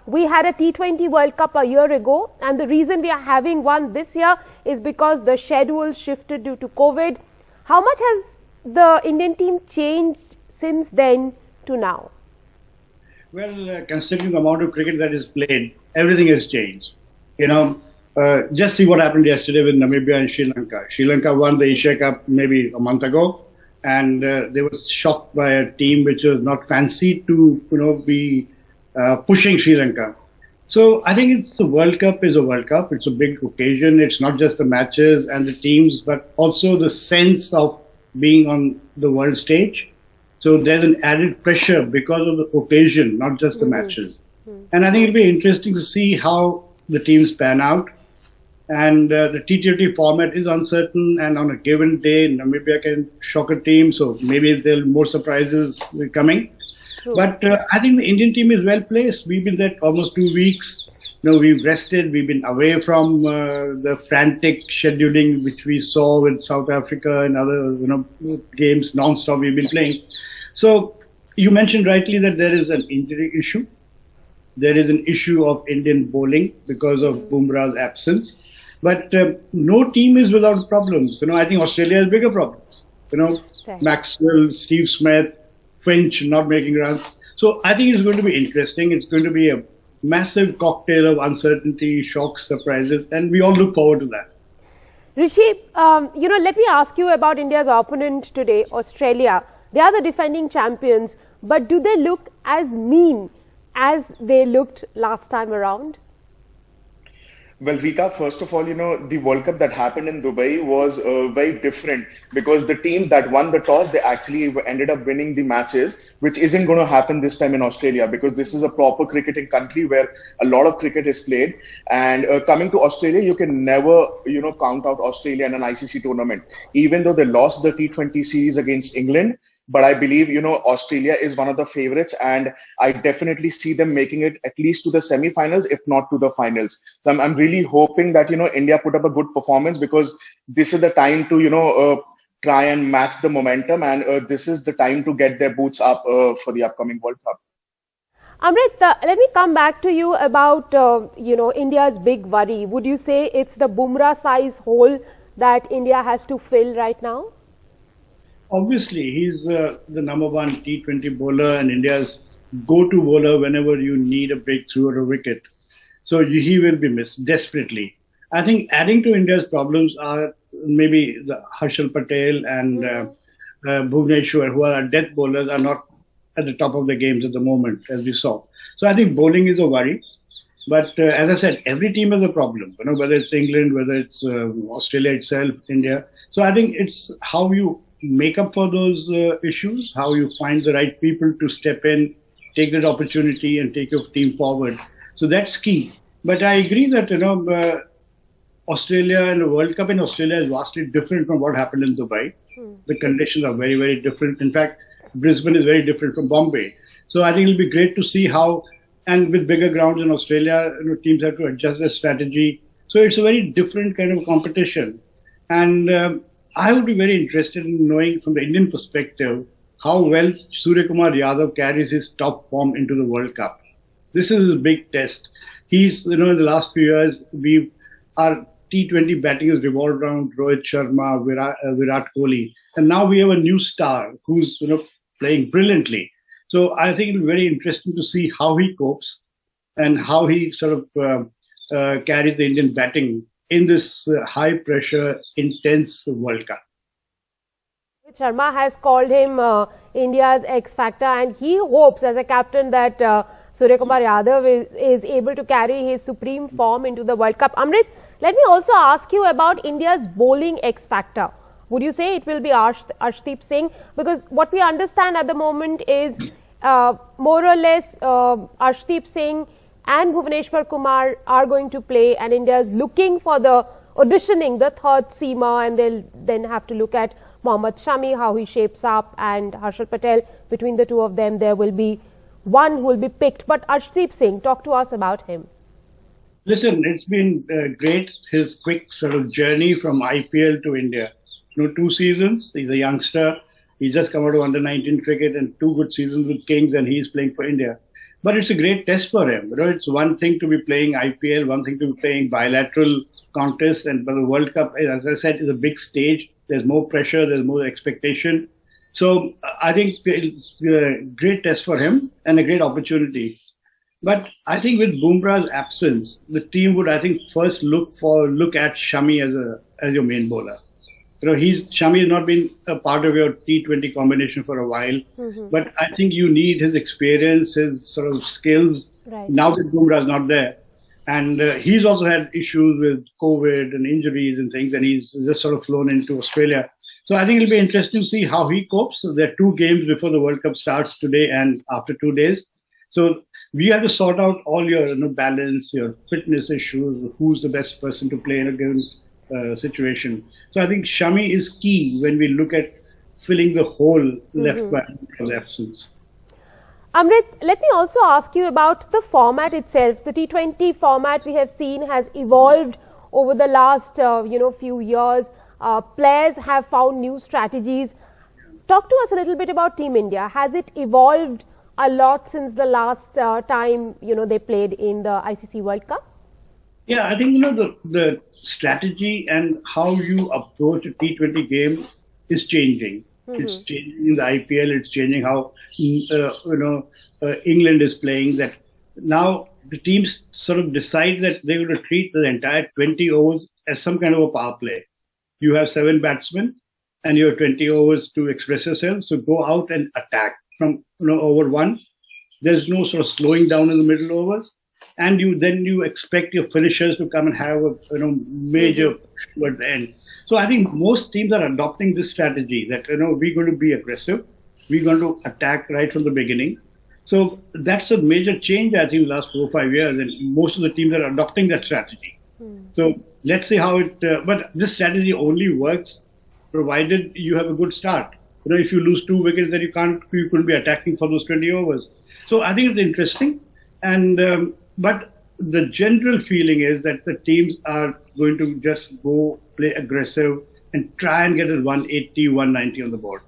we had a T20 World Cup a year ago, and the reason we are having one this year is because the schedule shifted due to COVID. How much has the Indian team changed since then to now? Well, considering the amount of cricket that is played, everything has changed. Just see what happened yesterday with Namibia and Sri Lanka. Sri Lanka won the Asia Cup maybe a month ago, and they were shocked by a team which was not fancied to, be pushing Sri Lanka. So I think the World Cup is a World Cup. It's a big occasion. It's not just the matches and the teams, but also the sense of being on the world stage. So there's an added pressure because of the occasion, not just the matches. And I think it'll be interesting to see how the teams pan out. And the T20 format is uncertain, and on a given day, Namibia can shock a team. So maybe there are more surprises coming. True. But I think the Indian team is well placed. We've been there almost 2 weeks. We've rested. We've been away from the frantic scheduling which we saw with South Africa and other games non-stop we've been playing. So you mentioned rightly that there is an injury issue. There is an issue of Indian bowling because of Bumrah's absence. But no team is without problems. I think Australia has bigger problems. Okay. Maxwell, Steve Smith, Finch not making runs. So I think it's going to be interesting. It's going to be a massive cocktail of uncertainty, shocks, surprises, and we all look forward to that. Rishi, let me ask you about India's opponent today, Australia. They are the defending champions, but do they look as mean as they looked last time around? Well, Rika, first of all, the World Cup that happened in Dubai was very different because the team that won the toss, they actually ended up winning the matches, which isn't going to happen this time in Australia because this is a proper cricketing country where a lot of cricket is played. And coming to Australia, you can never, count out Australia in an ICC tournament, even though they lost the T20 series against England. But I believe, Australia is one of the favorites, and I definitely see them making it at least to the semi-finals, if not to the finals. So I'm really hoping that, India put up a good performance because this is the time to, try and match the momentum, and this is the time to get their boots up for the upcoming World Cup. Amrit, let me come back to you about, India's big worry. Would you say it's the Bumrah-size hole that India has to fill right now? Obviously, he's the number one T20 bowler and India's go-to bowler whenever you need a breakthrough or a wicket. So he will be missed desperately. I think adding to India's problems are maybe the Harshal Patel and Bhuvneshwar, who are death bowlers, are not at the top of the games at the moment, as we saw. So I think bowling is a worry. But as I said, every team has a problem, whether it's England, whether it's Australia itself, India. So I think it's how you make up for those issues, how you find the right people to step in, take that opportunity and take your team forward. So that's key. But I agree that, Australia and the World Cup in Australia is vastly different from what happened in Dubai. The conditions are very, very different. In fact, Brisbane is very different from Bombay. So I think it'll be great to see how, and with bigger grounds in Australia, teams have to adjust their strategy. So it's a very different kind of competition. And I would be very interested in knowing from the Indian perspective how well Suryakumar Yadav carries his top form into the World Cup. This is a big test. He's, in the last few years, our T20 batting has revolved around Rohit Sharma, Virat Kohli. And now we have a new star who's, playing brilliantly. So I think it'll be very interesting to see how he copes and how he sort of carries the Indian batting in this high-pressure, intense World Cup. Sharma has called him India's X-Factor, and he hopes as a captain that Suryakumar Yadav is able to carry his supreme form into the World Cup. Amrit, let me also ask you about India's bowling X-Factor. Would you say it will be Arshdeep Singh? Because what we understand at the moment is more or less Arshdeep Singh and Bhuvneshwar Kumar are going to play, and India is looking for the auditioning the third seamer, and they'll then have to look at Mohammad Shami, how he shapes up, and Harshal Patel. Between the two of them, there will be one who will be picked. But Arshdeep Singh, talk to us about him. Listen, it's been great, his quick sort of journey from IPL to India. 2 seasons, he's a youngster. He's just come out of under-19 cricket and 2 good seasons with Kings, and he's playing for India. But it's a great test for him. It's one thing to be playing IPL, one thing to be playing bilateral contests, but the World Cup, as I said, is a big stage. There's more pressure, there's more expectation. So I think it's a great test for him and a great opportunity. But I think with Bumrah's absence, the team would, I think, first look at Shami as your main bowler. Shami has not been a part of your T20 combination for a while, but I think you need his experience, his sort of skills. Right. Now that Bumrah is not there, and he's also had issues with COVID and injuries and things, and he's just sort of flown into Australia. So I think it'll be interesting to see how he copes. So there are 2 games before the World Cup starts today and after 2 days. So we have to sort out all your balance, your fitness issues, who's the best person to play in a given situation. So I think Shami is key when we look at filling the hole left by his absence. Amrit, let me also ask you about the format itself. The T20 format we have seen has evolved over the last few years. Players have found new strategies. Talk to us a little bit about Team India. Has it evolved a lot since the last time they played in the ICC World Cup? Yeah, I think the strategy and how you approach a T20 game is changing. It's changing in the IPL. It's changing how England is playing. That now the teams sort of decide that they're going to treat the entire 20 overs as some kind of a power play. You have 7 batsmen, and you have 20 overs to express yourself. So go out and attack from over 1. There's no sort of slowing down in the middle overs. And you expect your finishers to come and have a major push at the end. So I think most teams are adopting this strategy that we're going to be aggressive, we're going to attack right from the beginning. So that's a major change I think in the last 4 or 5 years, and most of the teams are adopting that strategy. So let's see how it. But this strategy only works provided you have a good start. If you lose 2 wickets, then you couldn't be attacking for those 20 overs. So I think it's interesting, and. But the general feeling is that the teams are going to just go play aggressive and try and get a 180, 190 on the board.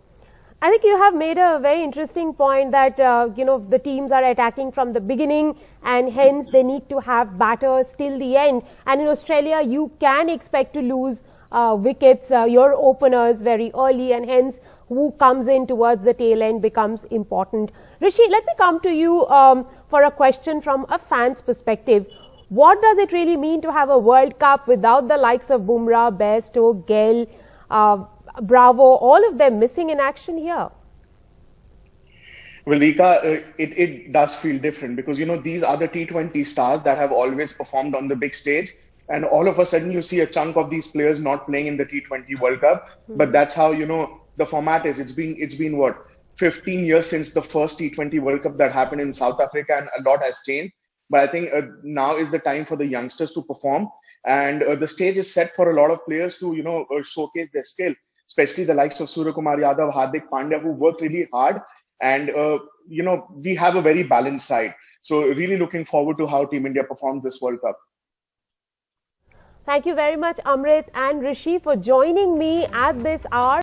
I think you have made a very interesting point that, the teams are attacking from the beginning and hence they need to have batters till the end. And in Australia, you can expect to lose wickets, your openers very early, and hence who comes in towards the tail end becomes important. Rishi, let me come to you for a question from a fan's perspective. What does it really mean to have a World Cup without the likes of Bumrah, Bairstow, Gale, Bravo, all of them missing in action here? Well, Rika, it does feel different because, these are the T20 stars that have always performed on the big stage. And all of a sudden, you see a chunk of these players not playing in the T20 World Cup. But that's how, the format is. It's been what, 15 years since the first T20 World Cup that happened in South Africa, and a lot has changed. But I think now is the time for the youngsters to perform. And the stage is set for a lot of players to, showcase their skill, especially the likes of Suryakumar Yadav, Hardik Pandya, who worked really hard. And, we have a very balanced side. So really looking forward to how Team India performs this World Cup. Thank you very much, Amrit and Rishi, for joining me at this hour.